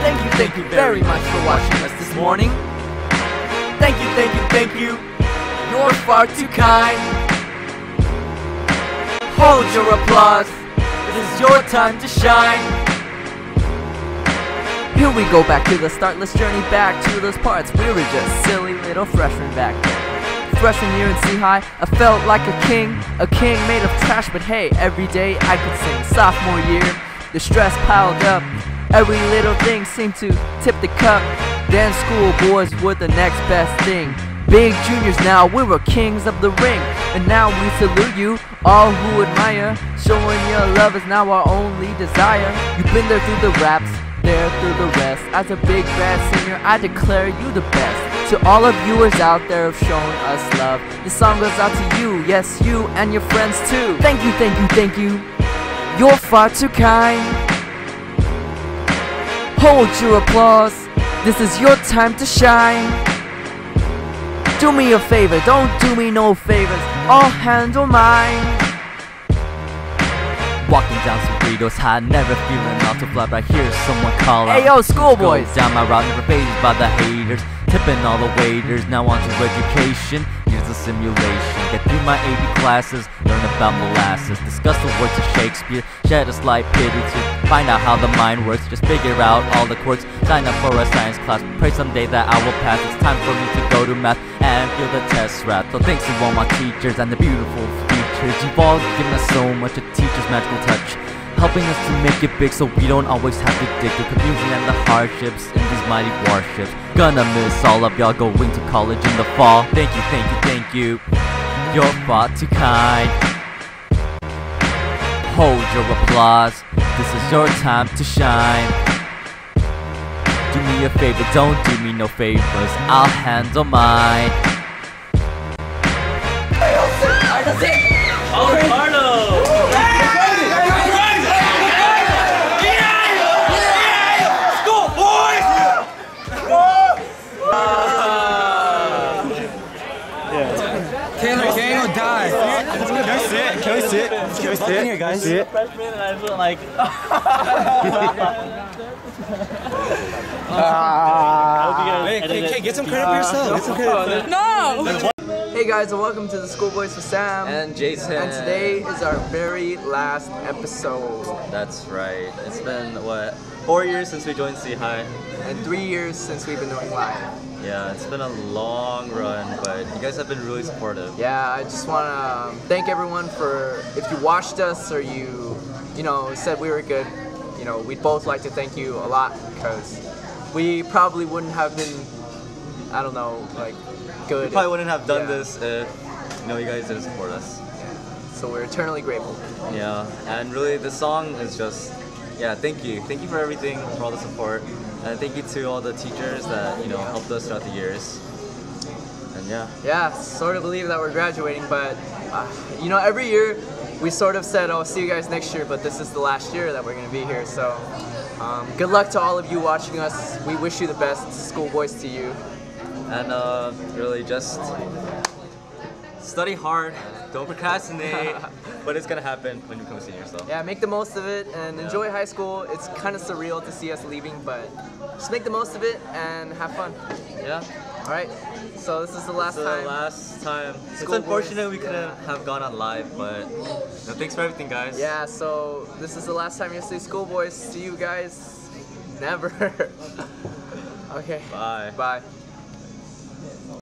Thank you very much for watching us this morning. Thank you. You're far too kind. Hold your applause. This is your time to shine. Here we go back to the start. Let's journey back to those parts. We were just silly little freshmen back then. Freshman year in C-High, I felt like a king made of trash, but hey, every day I could sing. Sophomore year, the stress piled up. Every little thing seemed to tip the cup. Then school boys were the next best thing. Big juniors now, we were kings of the ring. And now we salute you, all who admire. Showing your love is now our only desire. You've been there through the raps, there through the rest. As a big bad singer, I declare you the best. To all of viewers out there who've shown us love, this song goes out to you, yes, you and your friends too. Thank you. You're far too kind. Hold your applause. This is your time to shine. Do me a favor, don't do me no favors. I'll handle mine. Walking down Cerritos High, never feeling out to fly. But I hear someone call out. Hey yo, schoolboys! Down my route, never fazed by the haters. Tipping all the waiters, now on to education. Here's a simulation. Get through my AP classes, learn about molasses. Discuss the works of Shakespeare, shed a slight pity to find out how the mind works. Just figure out all the quirks, sign up for a science class. Pray someday that I will pass. It's time for me to go to math and feel the test rap. So thanks to all my teachers and the beautiful features. You've all given us so much, a teacher's magical touch, helping us to make it big so we don't always have to dig through confusion and the hardships in these mighty warships. Gonna miss all of y'all going to college in the fall. Thank you. You're far too kind. Hold your applause. This is your time to shine. Do me a favor, don't do me no favors. I'll handle mine. Can die. Can we sit? Can here, guys? Sit. Freshman and I feel like Hey, get some credit for yourself. No! Hey guys, and welcome to the Schoolboys with Sam and Jason. And today is our very last episode. That's right. It's been what, 4 years since we joined C-High, and 3 years since we've been doing live. Yeah, it's been a long run, but you guys have been really supportive. Yeah, I just want to thank everyone for, if you watched us or you said we were good, we'd both like to thank you a lot, because we probably wouldn't have been, I don't know, like, good. We probably wouldn't have done this if, you guys didn't support us. Yeah. So we're eternally grateful. Yeah, and really this song is just, thank you. Thank you for everything, for all the support. And thank you to all the teachers that, helped us throughout the years. And yeah, sort of believe that we're graduating, but, every year we sort of said, oh, see you guys next year, but this is the last year that we're going to be here. So good luck to all of you watching us. We wish you the best. Schoolboys to you. And really just study hard, don't procrastinate, but it's gonna happen when you become a senior. So yeah, make the most of it and enjoy high school. It's kind of surreal to see us leaving, but just make the most of it and have fun. Yeah. All right. So this is the last time. It's unfortunate we couldn't have gone on live, but thanks for everything, guys. Yeah. So this is the last time you'll see Schoolboys. See you guys never. Okay. Bye. Bye.